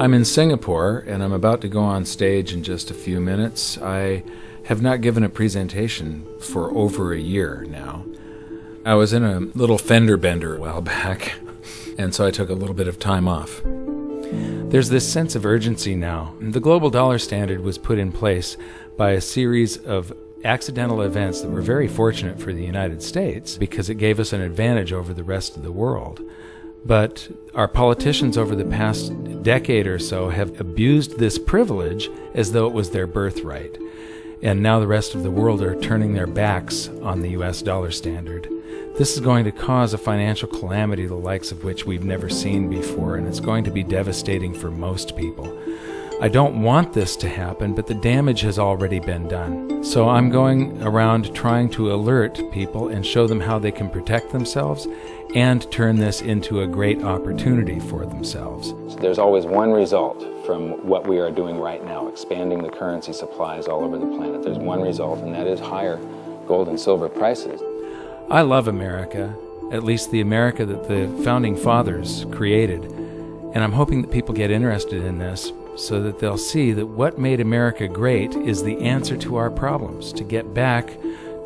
I'm in Singapore, and I'm about to go on stage in just a few minutes. I have not given a presentation for over a year now. I was in a little fender bender a while back, and so I took a little bit of time off. There's this sense of urgency now. The global dollar standard was put in place by a series of accidental events that were very fortunate for the United States because it gave us an advantage over the rest of the world. But our politicians over the past decade or so have abused this privilege as though it was their birthright. And now the rest of the world are turning their backs on the US dollar standard. This is going to cause a financial calamity the likes of which we've never seen before, and it's going to be devastating for most people. I don't want this to happen, but the damage has already been done. So I'm going around trying to alert people and show them how they can protect themselves and turn this into a great opportunity for themselves. There's always one result from what we are doing right now, expanding the currency supplies all over the planet. There's one result, and that is higher gold and silver prices. I love America, at least the America that the Founding Fathers created, and I'm hoping that people get interested in this so that they'll see that what made America great is the answer to our problems, to get back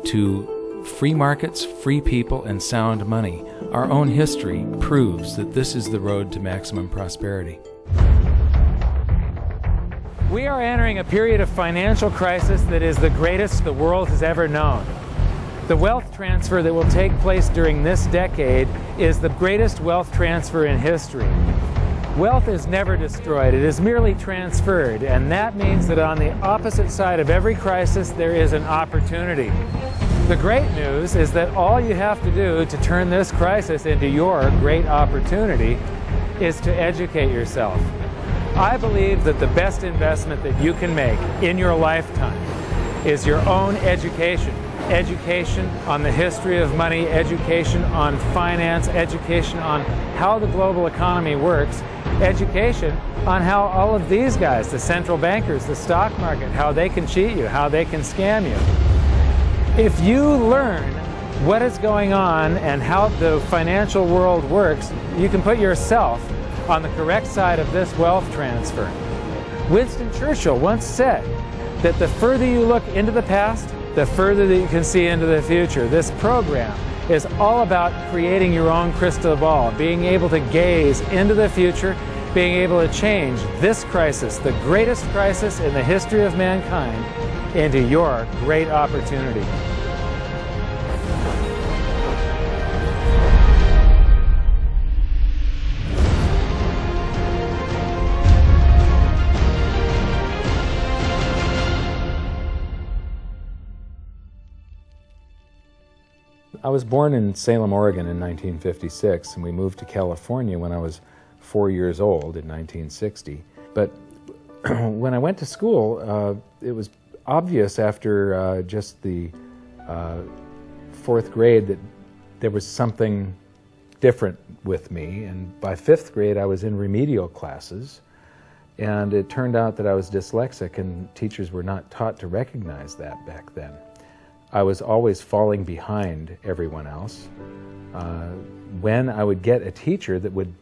to free markets, free people, and sound money. Our own history proves that this is the road to maximum prosperity. We are entering a period of financial crisis that is the greatest the world has ever known. The wealth transfer that will take place during this decade is the greatest wealth transfer in history. Wealth is never destroyed, it is merely transferred, and that means that on the opposite side of every crisis there is an opportunity. The great news is that all you have to do to turn this crisis into your great opportunity is to educate yourself. I believe that the best investment that you can make in your lifetime is your own education. Education on the history of money, education on finance, education on how the global economy works, education on how all of these guys, the central bankers, the stock market, how they can cheat you, how they can scam you. If you learn what is going on and how the financial world works, you can put yourself on the correct side of this wealth transfer. Winston Churchill once said that the further you look into the past, the further that you can see into the future. This program is all about creating your own crystal ball, being able to gaze into the future, being able to change this crisis, the greatest crisis in the history of mankind, into your great opportunity. I was born in Salem, Oregon in 1956, and we moved to California when I was 4 years old in 1960. But when I went to school, it was obvious after just the fourth grade that there was something different with me. And by fifth grade, I was in remedial classes, and it turned out that I was dyslexic, and teachers were not taught to recognize that back then. I was always falling behind everyone else. When I would get a teacher that would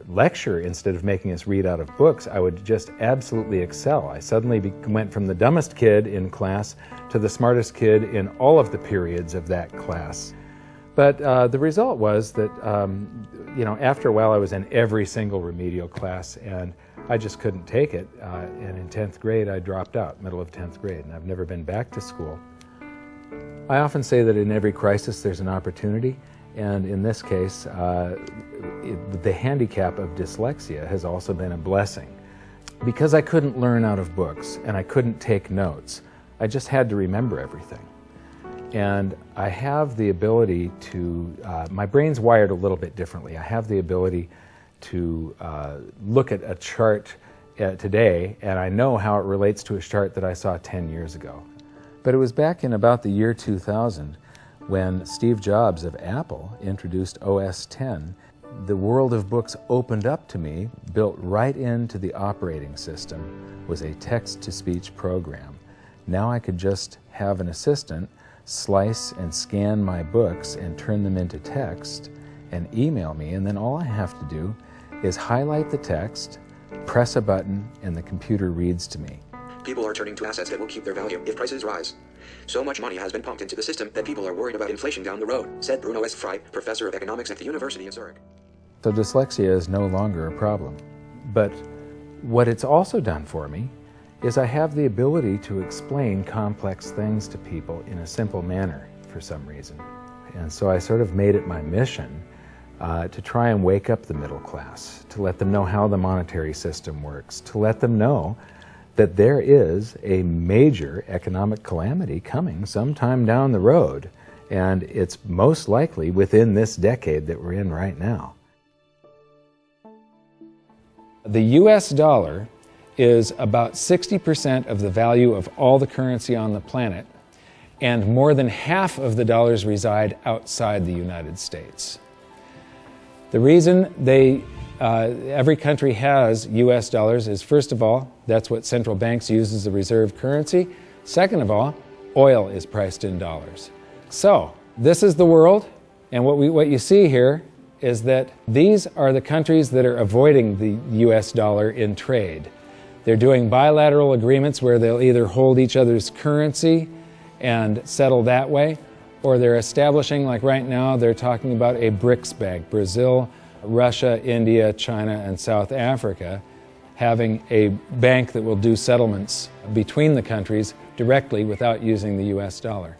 lecture instead of making us read out of books, I would just absolutely excel. I suddenly went from the dumbest kid in class to the smartest kid in all of the periods of that class. But the result was that, after a while I was in every single remedial class, and I just couldn't take it. And in 10th grade I dropped out, middle of 10th grade, and I've never been back to school. I often say that in every crisis there's an opportunity, and in this case, the handicap of dyslexia has also been a blessing. Because I couldn't learn out of books and I couldn't take notes, I just had to remember everything. And I have the ability to, my brain's wired a little bit differently. I have the ability to look at a chart today, and I know how it relates to a chart that I saw 10 years ago. But it was back in about the year 2000 when Steve Jobs of Apple introduced OS X. The world of books opened up to me, built right into the operating system, was a text-to-speech program. Now I could just have an assistant slice and scan my books and turn them into text and email me, and then all I have to do is highlight the text, press a button and the computer reads to me. People are turning to assets that will keep their value if prices rise. So much money has been pumped into the system that people are worried about inflation down the road, said Bruno S. Frey, professor of economics at the University of Zurich. So dyslexia is no longer a problem. But what it's also done for me is I have the ability to explain complex things to people in a simple manner for some reason. And so I sort of made it my mission to try and wake up the middle class, to let them know how the monetary system works, to let them know that there is a major economic calamity coming sometime down the road, and it's most likely within this decade that we're in right now. The US dollar is about 60% of the value of all the currency on the planet, and more than half of the dollars reside outside the United States. The reason every country has US dollars is, first of all, that's what central banks use as the reserve currency. Second of all, oil is priced in dollars. So, this is the world, and what you see here is that these are the countries that are avoiding the US dollar in trade. They're doing bilateral agreements where they'll either hold each other's currency and settle that way, or they're establishing, like right now, they're talking about a BRICS bank, Brazil, Russia, India, China, and South Africa, having a bank that will do settlements between the countries directly without using the US dollar.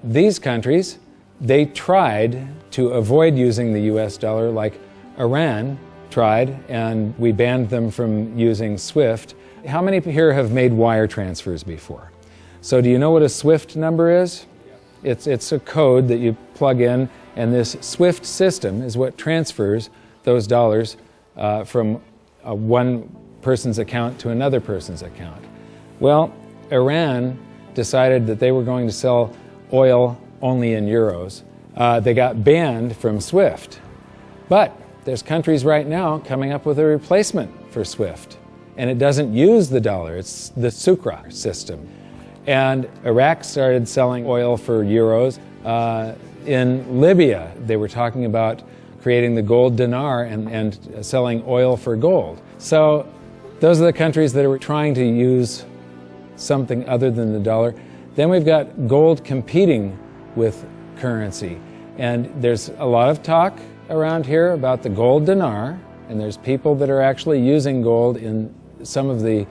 These countries, they tried to avoid using the US dollar, like Iran tried, and we banned them from using SWIFT. How many here have made wire transfers before? So do you know what a SWIFT number is? It's a code that you plug in, and this SWIFT system is what transfers those dollars from one person's account to another person's account. Well, Iran decided that they were going to sell oil only in euros. They got banned from SWIFT. But there's countries right now coming up with a replacement for SWIFT, and it doesn't use the dollar. It's the Sukra system. And Iraq started selling oil for euros. In Libya, they were talking about creating the gold dinar and selling oil for gold. So those are the countries that are trying to use something other than the dollar. Then we've got gold competing with currency. And there's a lot of talk around here about the gold dinar, and there's people that are actually using gold in some of the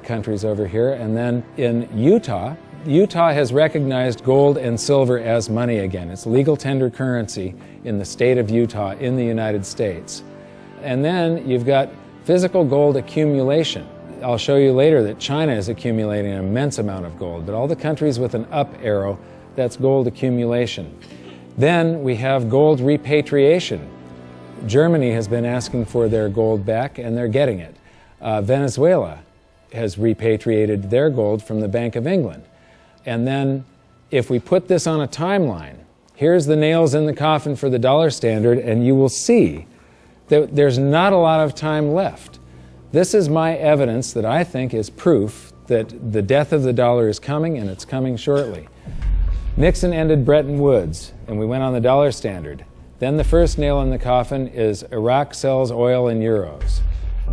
countries over here. And then in Utah has recognized gold and silver as money again. It's legal tender currency in the state of Utah in the United States. And then you've got physical gold accumulation. I'll show you later that China is accumulating an immense amount of gold, but all the countries with an up arrow, that's gold accumulation. Then we have gold repatriation. Germany has been asking for their gold back, and they're getting it. Venezuela has repatriated their gold from the Bank of England. And then if we put this on a timeline, here's the nails in the coffin for the dollar standard, and you will see that there's not a lot of time left. This is my evidence that I think is proof that the death of the dollar is coming, and it's coming shortly. Nixon ended Bretton Woods, and we went on the dollar standard. Then the first nail in the coffin is Iraq sells oil in euros.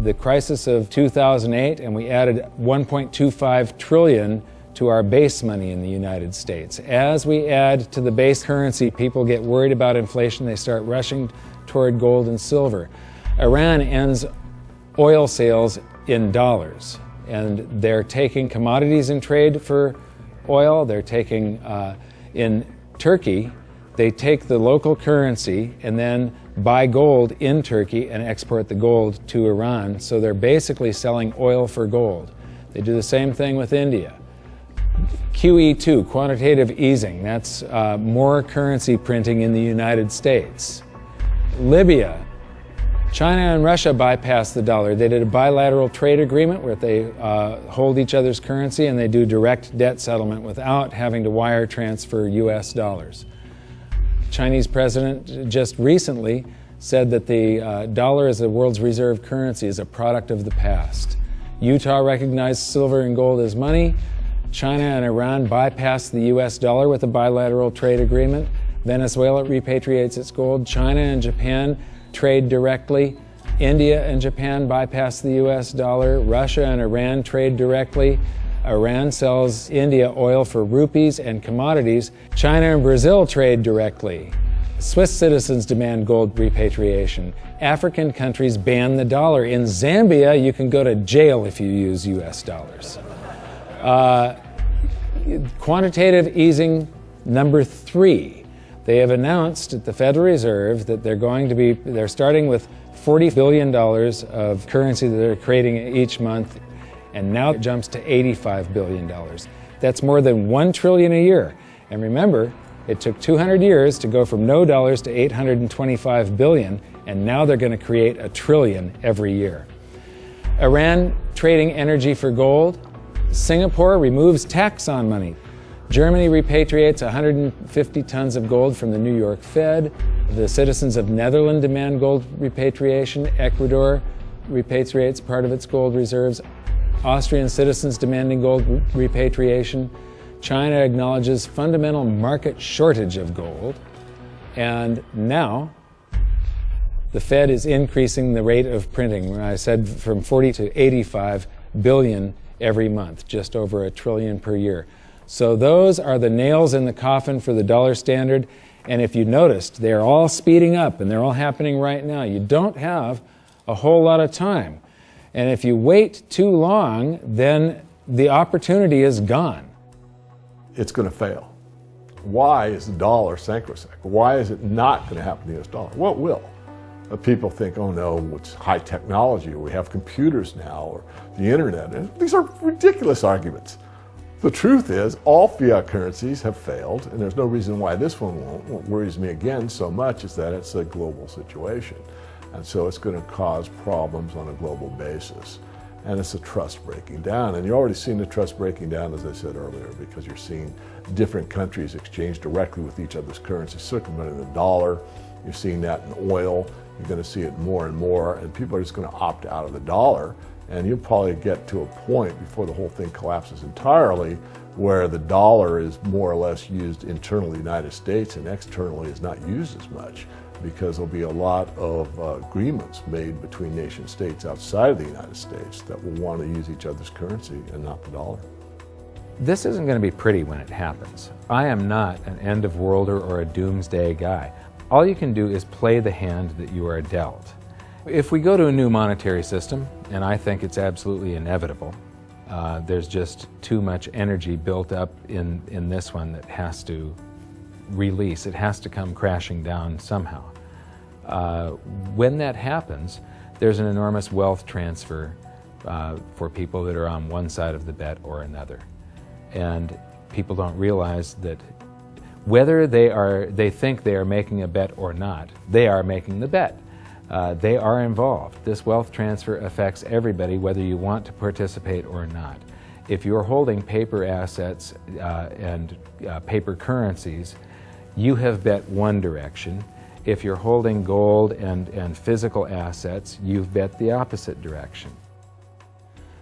The crisis of 2008, and we added 1.25 trillion to our base money in the United States. As we add to the base currency, people get worried about inflation. They start rushing toward gold and silver. Iran ends oil sales in dollars, and they're taking commodities in trade for oil. They're taking, in Turkey, they take the local currency and then buy gold in Turkey and export the gold to Iran. So they're basically selling oil for gold. They do the same thing with India. QE2, quantitative easing, that's more currency printing in the United States. Libya, China and Russia bypassed the dollar. They did a bilateral trade agreement where they hold each other's currency, and they do direct debt settlement without having to wire transfer US dollars. Chinese president just recently said that the dollar as the world's reserve currency is a product of the past. Utah recognized silver and gold as money. China and Iran bypassed the US dollar with a bilateral trade agreement. Venezuela repatriates its gold. China and Japan trade directly. India and Japan bypass the US dollar. Russia and Iran trade directly. Iran sells India oil for rupees and commodities. China and Brazil trade directly. Swiss citizens demand gold repatriation. African countries ban the dollar. In Zambia, you can go to jail if you use US dollars. Quantitative easing number 3. They have announced at the Federal Reserve that they're starting with $40 billion of currency that they're creating each month, and now it jumps to $85 billion. That's more than $1 trillion a year. And remember, it took 200 years to go from no dollars to 825 billion, and now they're going to create $1 trillion every year. Iran trading energy for gold. Singapore removes tax on money. Germany repatriates 150 tons of gold from the New York Fed. The citizens of Netherlands demand gold repatriation. Ecuador repatriates part of its gold reserves. Austrian citizens demanding gold repatriation. China acknowledges fundamental market shortage of gold. And now the Fed is increasing the rate of printing. I said from 40 to 85 billion every month, just over $1 trillion per year. So those are the nails in the coffin for the dollar standard. And if you noticed, they're all speeding up and they're all happening right now. You don't have a whole lot of time. And if you wait too long, then the opportunity is gone. It's going to fail. Why is the dollar sacrosanct? Why is it not going to happen to the US dollar? Well, it will. People think, oh no, it's high technology, or we have computers now, or the internet. And these are ridiculous arguments. The truth is, all fiat currencies have failed, and there's no reason why this one won't. What worries me again so much is that it's a global situation. And so it's going to cause problems on a global basis. And it's a trust breaking down. And you're already seeing the trust breaking down, as I said earlier, because you're seeing different countries exchange directly with each other's currency, circumventing the dollar. You're seeing that in oil. You're going to see it more and more. And people are just going to opt out of the dollar. And you'll probably get to a point before the whole thing collapses entirely where the dollar is more or less used internally in the United States and externally is not used as much, because there'll be a lot of agreements made between nation states outside of the United States that will want to use each other's currency and not the dollar. This isn't going to be pretty when it happens. I am not an end of worlder or a doomsday guy. All you can do is play the hand that you are dealt. If we go to a new monetary system, and I think it's absolutely inevitable, there's just too much energy built up in this one that has to release. It has to come crashing down somehow. When that happens, there's an enormous wealth transfer for people that are on one side of the bet or another. And people don't realize that whether they think they are making a bet or not, they are making the bet. They are involved. This wealth transfer affects everybody, whether you want to participate or not. If you're holding paper assets and paper currencies, you have bet one direction. If you're holding gold and physical assets, you've bet the opposite direction.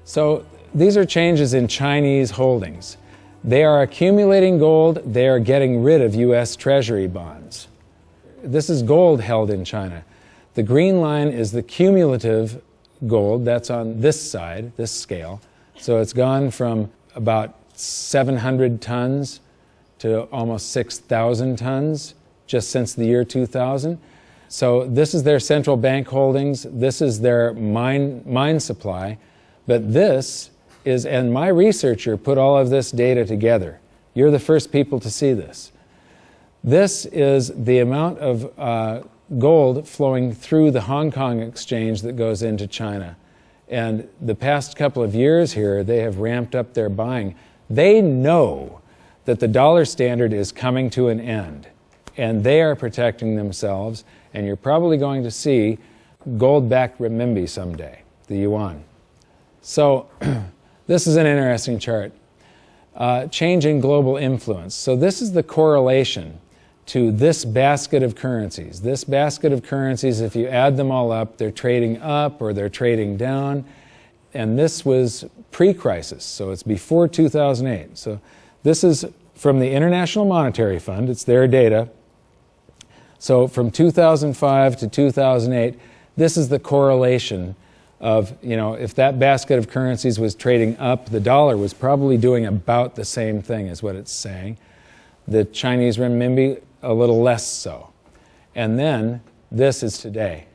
So these are changes in Chinese holdings. They are accumulating gold. They are getting rid of U.S. Treasury bonds. This is gold held in China. The green line is the cumulative gold. That's on this side, this scale. So it's gone from about 700 tons to almost 6,000 tons just since the year 2000. So this is their central bank holdings. This is their mine supply. But this is, and my researcher put all of this data together. You're the first people to see this. This is the amount of gold flowing through the Hong Kong exchange that goes into China. And the past couple of years here, they have ramped up their buying. They know that the dollar standard is coming to an end, and they are protecting themselves, and you're probably going to see gold-backed renminbi someday, the yuan. So this is an interesting chart. Change in global influence. So this is the correlation to this basket of currencies. This basket of currencies, if you add them all up, they're trading up or they're trading down. And this was pre-crisis, so it's before 2008. So this is from the International Monetary Fund. It's their data. So from 2005 to 2008, This is the correlation of, if that basket of currencies was trading up, the dollar was probably doing about the same thing is what it's saying. The Chinese renminbi, a little less so. And then this is today.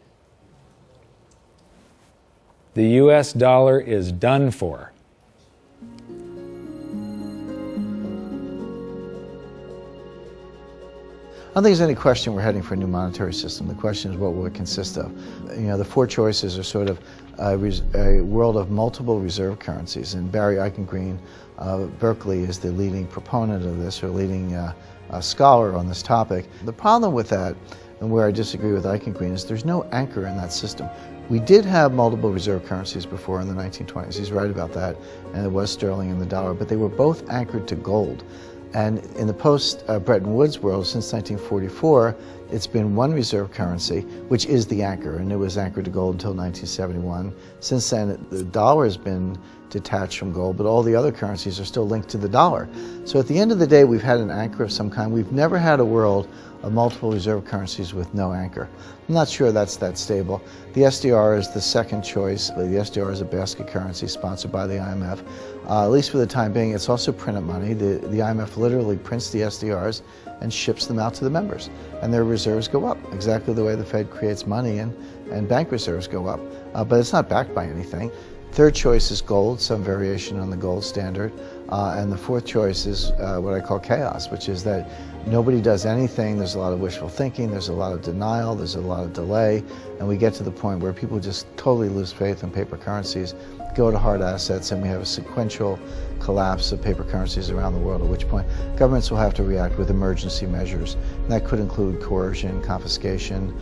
The US dollar is done for. I don't think there's any question we're heading for a new monetary system. The question is, what will it consist of? The four choices are sort of a world of multiple reserve currencies. And Barry Eichengreen of Berkeley is the leading proponent of this, or leading scholar on this topic. The problem with that, and where I disagree with Eichengreen, is there's no anchor in that system. We did have multiple reserve currencies before in the 1920s. He's right about that. And it was sterling and the dollar, but they were both anchored to gold. And in the post-Bretton Woods world, since 1944, it's been one reserve currency, which is the anchor, and it was anchored to gold until 1971. Since then, the dollar has been detached from gold, but all the other currencies are still linked to the dollar. So at the end of the day, we've had an anchor of some kind. We've never had a world of multiple reserve currencies with no anchor. I'm not sure that's that stable. The SDR is the second choice. The SDR is a basket currency sponsored by the IMF. At least for the time being, it's also printed money. The IMF literally prints the SDRs and ships them out to the members. And their reserves go up, exactly the way the Fed creates money and bank reserves go up. But it's not backed by anything. Third choice is gold, some variation on the gold standard. And the fourth choice is what I call chaos, which is that nobody does anything. There's a lot of wishful thinking, there's a lot of denial, there's a lot of delay, and we get to the point where people just totally lose faith in paper currencies, go to hard assets, and we have a sequential collapse of paper currencies around the world, at which point governments will have to react with emergency measures. And that could include coercion, confiscation,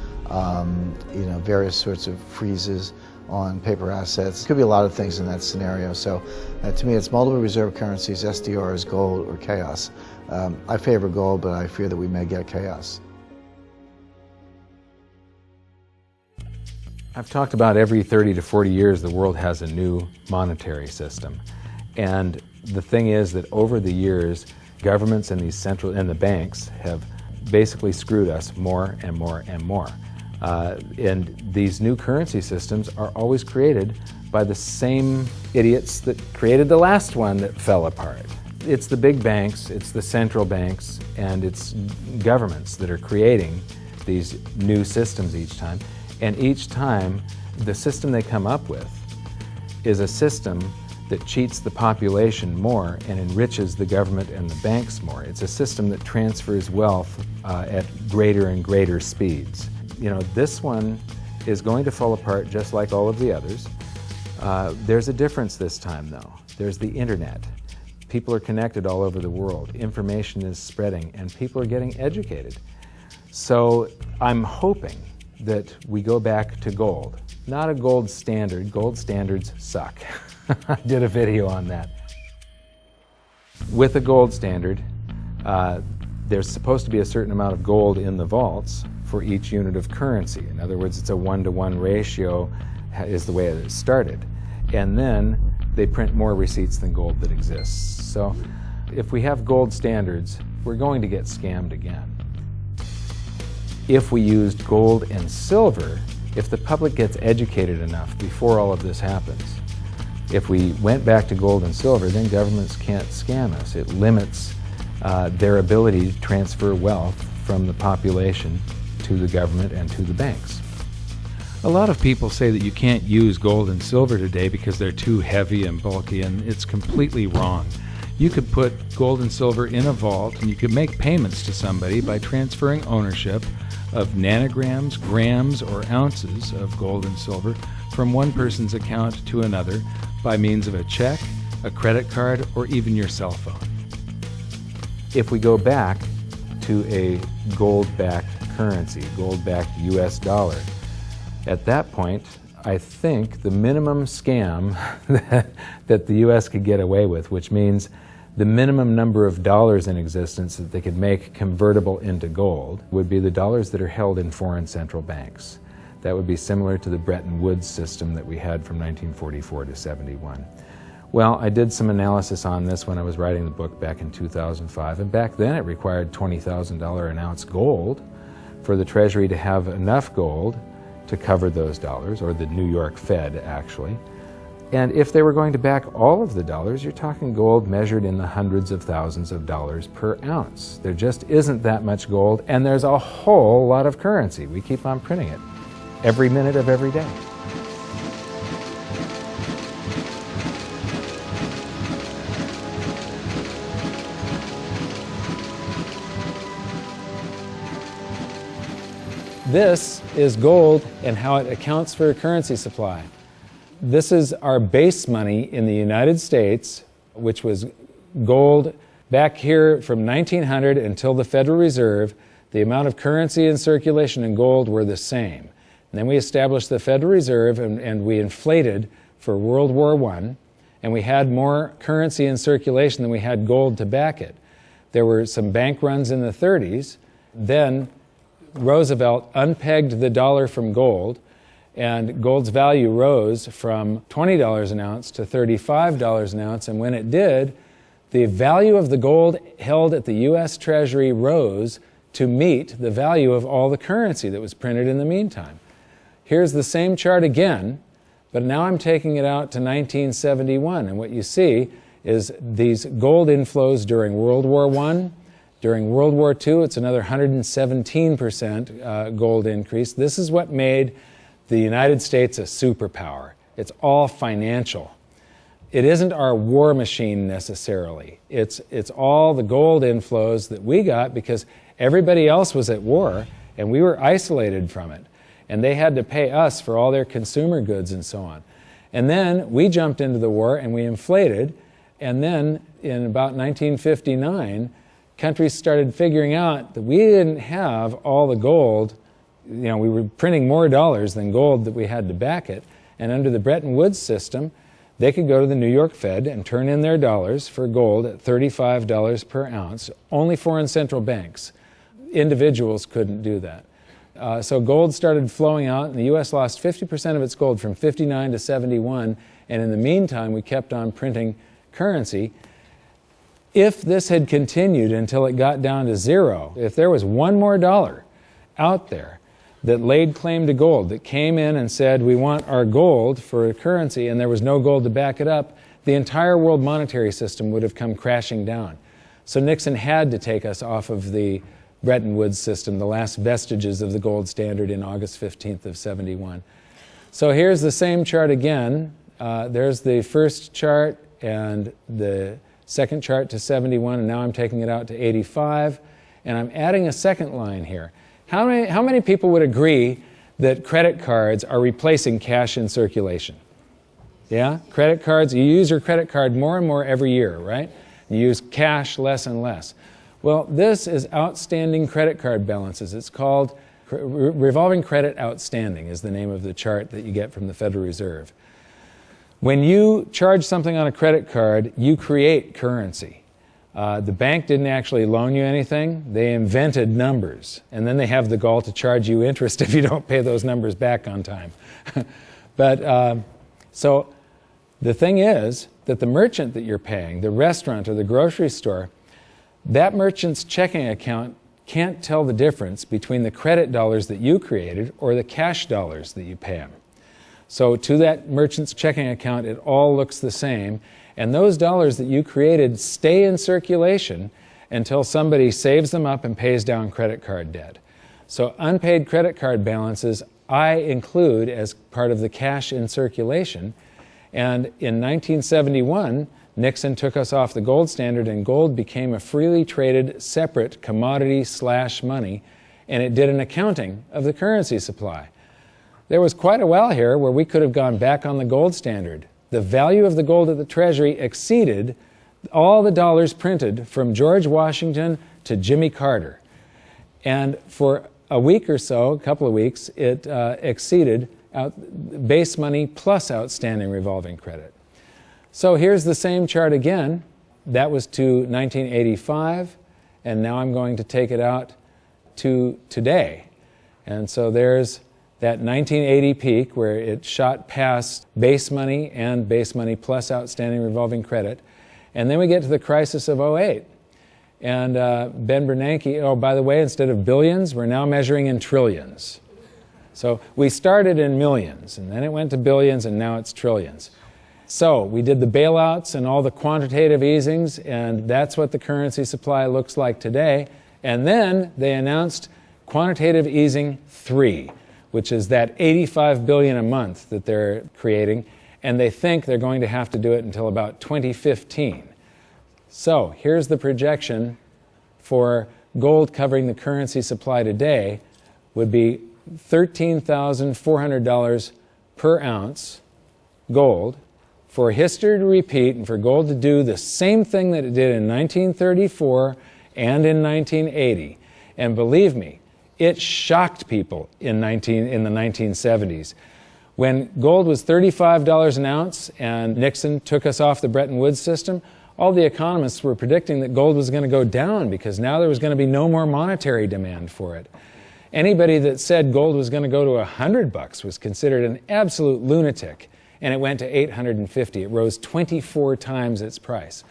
various sorts of freezes on paper assets. It could be a lot of things in that scenario. So to me, it's multiple reserve currencies, SDRs, gold, or chaos. I favor gold, but I fear that we may get chaos. I've talked about every 30 to 40 years the world has a new monetary system. And the thing is that over the years, governments and the banks have basically screwed us more and more and more. And these new currency systems are always created by the same idiots that created the last one that fell apart. It's the big banks, it's the central banks, and it's governments that are creating these new systems each time. And each time, the system they come up with is a system that cheats the population more and enriches the government and the banks more. It's a system that transfers wealth at greater and greater speeds. This one is going to fall apart just like all of the others. There's a difference this time, though. There's the internet. People are connected all over the world. Information is spreading, and people are getting educated. So I'm hoping that we go back to gold. Not a gold standard. Gold standards suck. I did a video on that. With a gold standard, there's supposed to be a certain amount of gold in the vaults for each unit of currency. In other words, it's a 1-to-1 ratio is the way it started. And then they print more receipts than gold that exists. So if we have gold standards, we're going to get scammed again. If we used gold and silver, if the public gets educated enough before all of this happens, if we went back to gold and silver, then governments can't scam us. It limits their ability to transfer wealth from the population to the government and to the banks. A lot of people say that you can't use gold and silver today because they're too heavy and bulky, and it's completely wrong. You could put gold and silver in a vault, and you could make payments to somebody by transferring ownership of nanograms, grams, or ounces of gold and silver from one person's account to another by means of a check, a credit card, or even your cell phone. If we go back to a gold-backed currency, gold-backed US dollar, at that point, I think the minimum scam that the US could get away with, which means the minimum number of dollars in existence that they could make convertible into gold, would be the dollars that are held in foreign central banks. That would be similar to the Bretton Woods system that we had from 1944 to 71. Well, I did some analysis on this when I was writing the book back in 2005, and back then it required $20,000 an ounce gold for the Treasury to have enough gold to cover those dollars, or the New York Fed actually. And if they were going to back all of the dollars, you're talking gold measured in the hundreds of thousands of dollars per ounce. There just isn't that much gold, and there's a whole lot of currency. We keep on printing it every minute of every day. This is gold and how it accounts for a currency supply. This is our base money in the United States, which was gold back here from 1900 until the Federal Reserve. The amount of currency in circulation in gold were the same. And then we established the Federal Reserve, and we inflated for World War I, and we had more currency in circulation than we had gold to back it. There were some bank runs in the 30s. Then Roosevelt unpegged the dollar from gold, and gold's value rose from $20 an ounce to $35 an ounce. And when it did, the value of the gold held at the U.S. Treasury rose to meet the value of all the currency that was printed in the meantime. Here's the same chart again, but now I'm taking it out to 1971. And what you see is these gold inflows during World War I. During World War II, it's another 117% gold increase. This is what made the United States a superpower. It's all financial. It isn't our war machine necessarily. It's all the gold inflows that we got because everybody else was at war and we were isolated from it. And they had to pay us for all their consumer goods and so on. And then we jumped into the war and we inflated. And then in about 1959, countries started figuring out that we didn't have all the gold. You know, we were printing more dollars than gold that we had to back it. And under the Bretton Woods system, they could go to the New York Fed and turn in their dollars for gold at $35 per ounce. Only foreign central banks. Individuals couldn't do that. So gold started flowing out, and the U.S. lost 50% of its gold from 59 to 71. And in the meantime, we kept on printing currency. If this had continued until it got down to zero, if there was one more dollar out there that laid claim to gold, that came in and said, we want our gold for a currency, and there was no gold to back it up, the entire world monetary system would have come crashing down. So Nixon had to take us off of the Bretton Woods system, the last vestiges of the gold standard in August 15th of 71. So here's the same chart again. There's the first chart and the second chart to 71, and now I'm taking it out to 85, and I'm adding a second line here. How many people would agree that credit cards are replacing cash in circulation? Yeah? Credit cards, you use your credit card more and more every year, right? You use cash less and less. Well, this is outstanding credit card balances. It's called revolving credit outstanding is the name of the chart that you get from the Federal Reserve. When you charge something on a credit card, you create currency. The bank didn't actually loan you anything. They invented numbers. And then they have the gall to charge you interest if you don't pay those numbers back on time. So the thing is that the merchant that you're paying, the restaurant or the grocery store, that merchant's checking account can't tell the difference between the credit dollars that you created or the cash dollars that you pay them. So to that merchant's checking account, it all looks the same. And those dollars that you created stay in circulation until somebody saves them up and pays down credit card debt. So unpaid credit card balances I include as part of the cash in circulation. And in 1971, Nixon took us off the gold standard, and gold became a freely traded separate commodity/money, and it did an accounting of the currency supply. There was quite a while here where we could have gone back on the gold standard. The value of the gold at the Treasury exceeded all the dollars printed from George Washington to Jimmy Carter. And for a week or so, a couple of weeks, it exceeded base money plus outstanding revolving credit. So here's the same chart again. That was to 1985, and now I'm going to take it out to today. And so there's that 1980 peak where it shot past base money and base money plus outstanding revolving credit. And then we get to the crisis of 08. And Ben Bernanke, oh, by the way, instead of billions, we're now measuring in trillions. So we started in millions, and then it went to billions, and now it's trillions. So we did the bailouts and all the quantitative easings, and that's what the currency supply looks like today. And then they announced quantitative easing 3, which is that 85 billion a month that they're creating, and they think they're going to have to do it until about 2015. So here's the projection for gold covering the currency supply today would be $13,400 per ounce gold, for history to repeat and for gold to do the same thing that it did in 1934 and in 1980. And believe me, it shocked people in the 1970s. When gold was $35 an ounce and Nixon took us off the Bretton Woods system, all the economists were predicting that gold was going to go down because now there was going to be no more monetary demand for it. Anybody that said gold was going to go to $100 was considered an absolute lunatic, and it went to $850. It rose 24 times its price.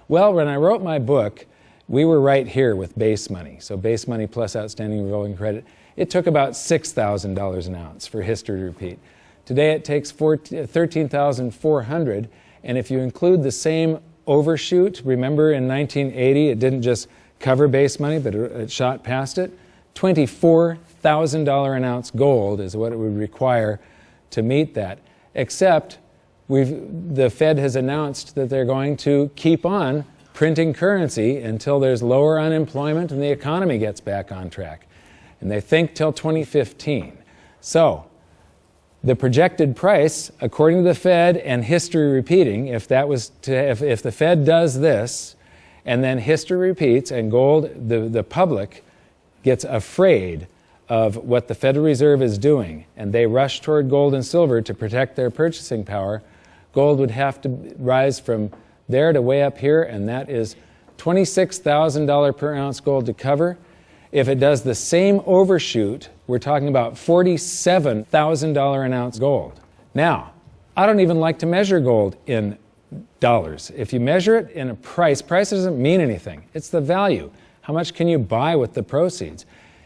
Well, when I wrote my book, we were right here with base money. So base money plus outstanding revolving credit. It took about $6,000 an ounce for history to repeat. Today it takes $13,400, and if you include the same overshoot, remember in 1980 it didn't just cover base money, but it shot past it. $24,000 an ounce gold is what it would require to meet that. Except the Fed has announced that they're going to keep on printing currency until there's lower unemployment and the economy gets back on track. And they think till 2015. So the projected price, according to the Fed and history repeating, if the Fed does this and then history repeats and gold, the public gets afraid of what the Federal Reserve is doing, and they rush toward gold and silver to protect their purchasing power, gold would have to rise from there to way up here, and that is $26,000 per ounce gold to cover. If it does the same overshoot, we're talking about $47,000 an ounce gold. Now, I don't even like to measure gold in dollars. If you measure it in a price doesn't mean anything. It's the value. How much can you buy with the proceeds?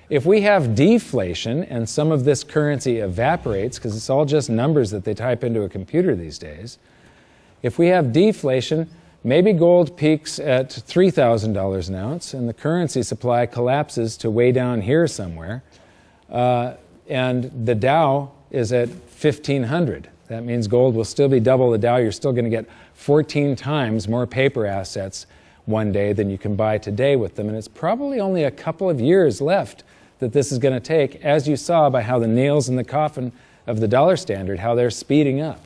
If we have deflation and some of this currency evaporates, because it's all just numbers that they type into a computer these days, if we have deflation, maybe gold peaks at $3,000 an ounce and the currency supply collapses to way down here somewhere, and the Dow is at 1,500. That means gold will still be double the Dow. You're still going to get 14 times more paper assets one day than you can buy today with them, and it's probably only a couple of years left that this is going to take, as you saw by how the nails in the coffin of the dollar standard, how they're speeding up.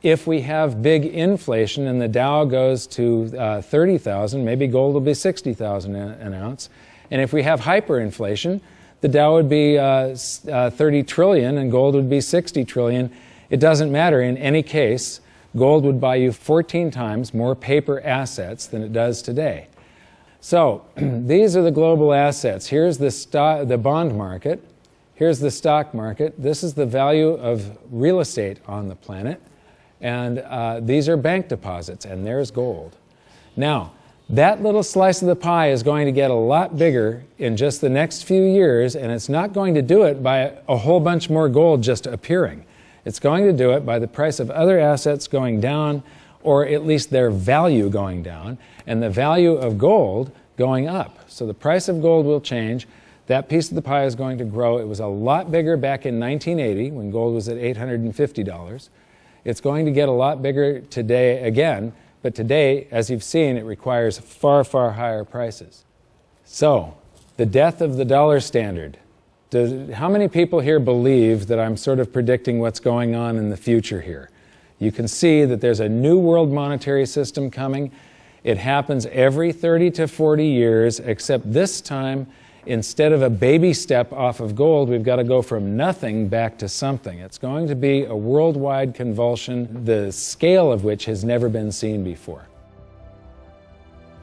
If we have big inflation and the Dow goes to 30,000, maybe gold will be 60,000 an ounce. And if we have hyperinflation, the Dow would be 30 trillion and gold would be 60 trillion. It doesn't matter. In any case, gold would buy you 14 times more paper assets than it does today. So these are the global assets. Here's the bond market. Here's the stock market. This is the value of real estate on the planet. And these are bank deposits, and there's gold. Now, that little slice of the pie is going to get a lot bigger in just the next few years, and it's not going to do it by a whole bunch more gold just appearing. It's going to do it by the price of other assets going down, or at least their value going down, and the value of gold going up. So the price of gold will change. That piece of the pie is going to grow. It was a lot bigger back in 1980 when gold was at $850. It's going to get a lot bigger today again, but today, as you've seen, it requires far, far higher prices. So, the death of the dollar standard. How many people here believe that I'm sort of predicting what's going on in the future here? You can see that there's a new world monetary system coming. It happens every 30 to 40 years, except this time, instead of a baby step off of gold, we've got to go from nothing back to something. It's going to be a worldwide convulsion, the scale of which has never been seen before.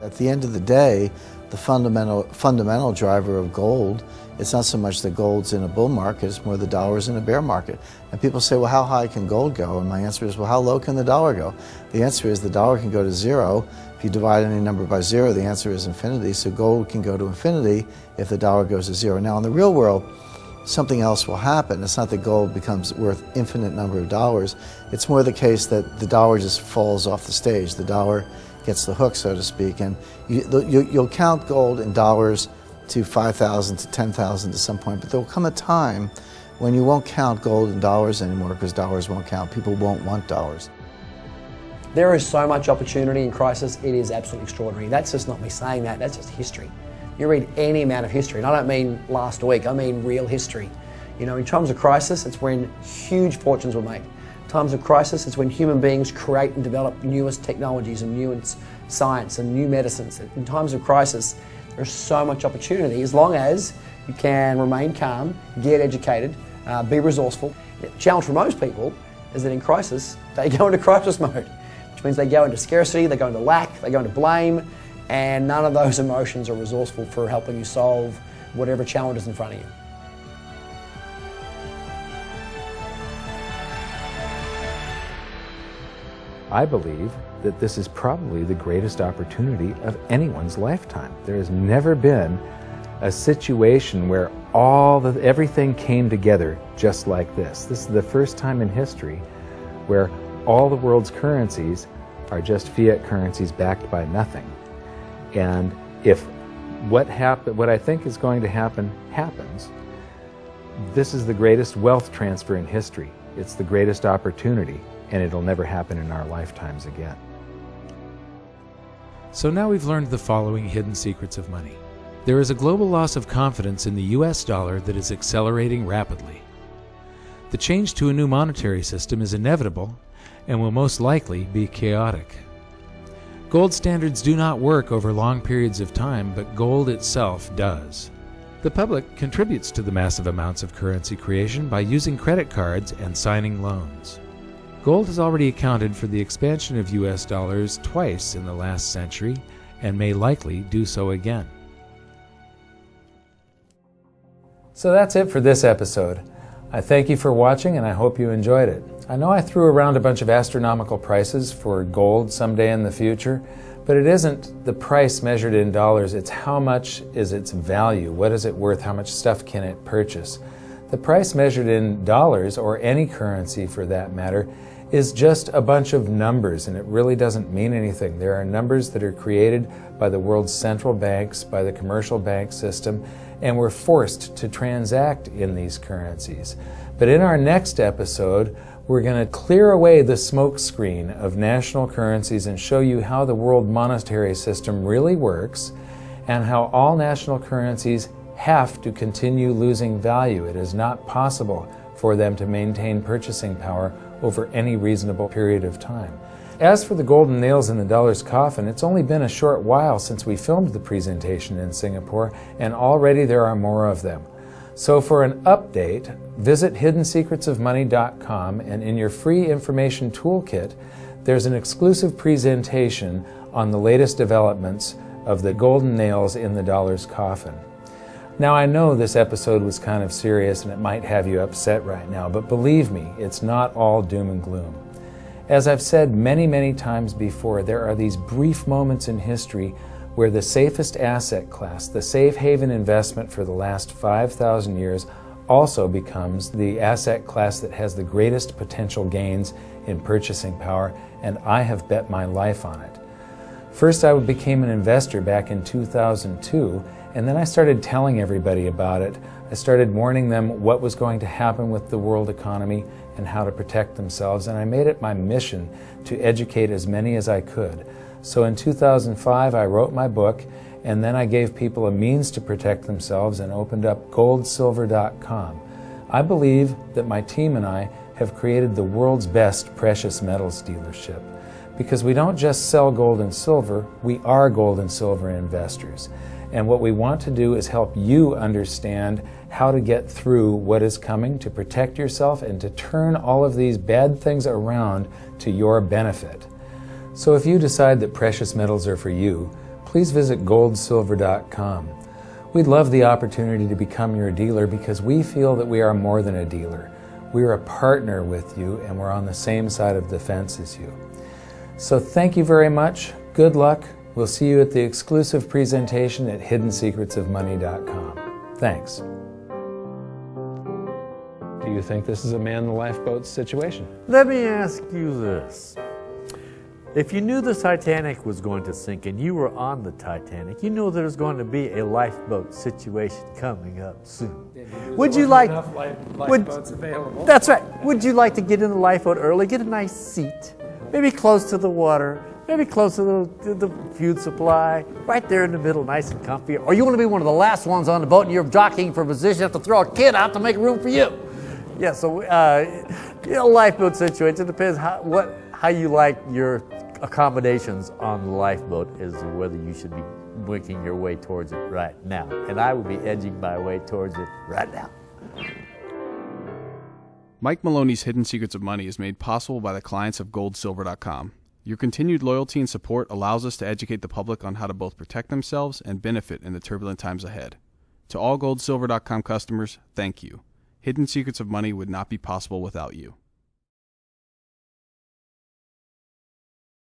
At the end of the day, the fundamental driver of gold, it's not so much that gold's in a bull market, it's more the dollar's in a bear market. And people say, well, how high can gold go? And my answer is, well, how low can the dollar go? The answer is the dollar can go to zero. If you divide any number by zero, the answer is infinity. So gold can go to infinity if the dollar goes to zero. Now, in the real world, something else will happen. It's not that gold becomes worth infinite number of dollars. It's more the case that the dollar just falls off the stage. The dollar gets the hook, so to speak, and you'll count gold in dollars to 5,000 to 10,000 to some point, but there will come a time when you won't count gold in dollars anymore because dollars won't count. People won't want dollars. There is so much opportunity in crisis, it is absolutely extraordinary. That's just not me saying that, that's just history. You read any amount of history, and I don't mean last week, I mean real history. You know, in times of crisis, it's when huge fortunes were made. In times of crisis, it's when human beings create and develop newest technologies and newest science and new medicines. In times of crisis, there's so much opportunity as long as you can remain calm, get educated, be resourceful. The challenge for most people is that in crisis, they go into crisis mode, which means they go into scarcity, they go into lack, they go into blame, and none of those emotions are resourceful for helping you solve whatever challenge is in front of you. I believe that this is probably the greatest opportunity of anyone's lifetime. There has never been a situation where everything came together just like this. This is the first time in history where all the world's currencies are just fiat currencies backed by nothing. And if what I think is going to happen happens, this is the greatest wealth transfer in history. It's the greatest opportunity, and it'll never happen in our lifetimes again. So now we've learned the following hidden secrets of money. There is a global loss of confidence in the US dollar that is accelerating rapidly. The change to a new monetary system is inevitable and will most likely be chaotic. Gold standards do not work over long periods of time, but gold itself does. The public contributes to the massive amounts of currency creation by using credit cards and signing loans. Gold has already accounted for the expansion of US dollars twice in the last century and may likely do so again. So that's it for this episode. I thank you for watching and I hope you enjoyed it. I know I threw around a bunch of astronomical prices for gold someday in the future, but it isn't the price measured in dollars, it's how much is its value, what is it worth, how much stuff can it purchase. The price measured in dollars, or any currency for that matter, is just a bunch of numbers and it really doesn't mean anything. There are numbers that are created by the world's central banks, by the commercial bank system, and we're forced to transact in these currencies. But in our next episode, we're going to clear away the smoke screen of national currencies and show you how the world monetary system really works and how all national currencies have to continue losing value. It is not possible for them to maintain purchasing power over any reasonable period of time. As for the golden nails in the dollar's coffin, it's only been a short while since we filmed the presentation in Singapore, and already there are more of them. So for an update, visit hiddensecretsofmoney.com, and in your free information toolkit, there's an exclusive presentation on the latest developments of the golden nails in the dollar's coffin. Now I know this episode was kind of serious and it might have you upset right now, but believe me, it's not all doom and gloom. As I've said many times before, there are these brief moments in history where the safest asset class, the safe haven investment for the last 5,000 years, also becomes the asset class that has the greatest potential gains in purchasing power, and I have bet my life on it. First, I became an investor back in 2002, and then I started telling everybody about it. I started warning them what was going to happen with the world economy and how to protect themselves, and I made it my mission to educate as many as I could. So in 2005, I wrote my book, and then I gave people a means to protect themselves and opened up goldsilver.com. I believe that my team and I have created the world's best precious metals dealership, because we don't just sell gold and silver, we are gold and silver investors. And what we want to do is help you understand how to get through what is coming, to protect yourself, and to turn all of these bad things around to your benefit. So if you decide that precious metals are for you, please visit goldsilver.com. We'd love the opportunity to become your dealer because we feel that we are more than a dealer. We are a partner with you and we're on the same side of the fence as you. So thank you very much. Good luck. We'll see you at the exclusive presentation at hiddensecretsofmoney.com. Thanks. Do you think this is a man in the lifeboat situation? Let me ask you this. If you knew the Titanic was going to sink and you were on the Titanic, you know there's going to be a lifeboat situation coming up soon. Would you like lifeboats available? That's right. Would you like to get in the lifeboat early, get a nice seat, maybe close to the water, maybe close to the food supply, right there in the middle, nice and comfy? Or you want to be one of the last ones on the boat and you're jockeying for position, you have to throw a kid out to make room for you. Yeah, so lifeboat situation, it depends how you like your accommodations on the lifeboat is whether you should be working your way towards it right now. And I would be edging my way towards it right now. Mike Maloney's Hidden Secrets of Money is made possible by the clients of goldsilver.com. Your continued loyalty and support allows us to educate the public on how to both protect themselves and benefit in the turbulent times ahead. To all goldsilver.com customers, thank you. Hidden Secrets of Money would not be possible without you.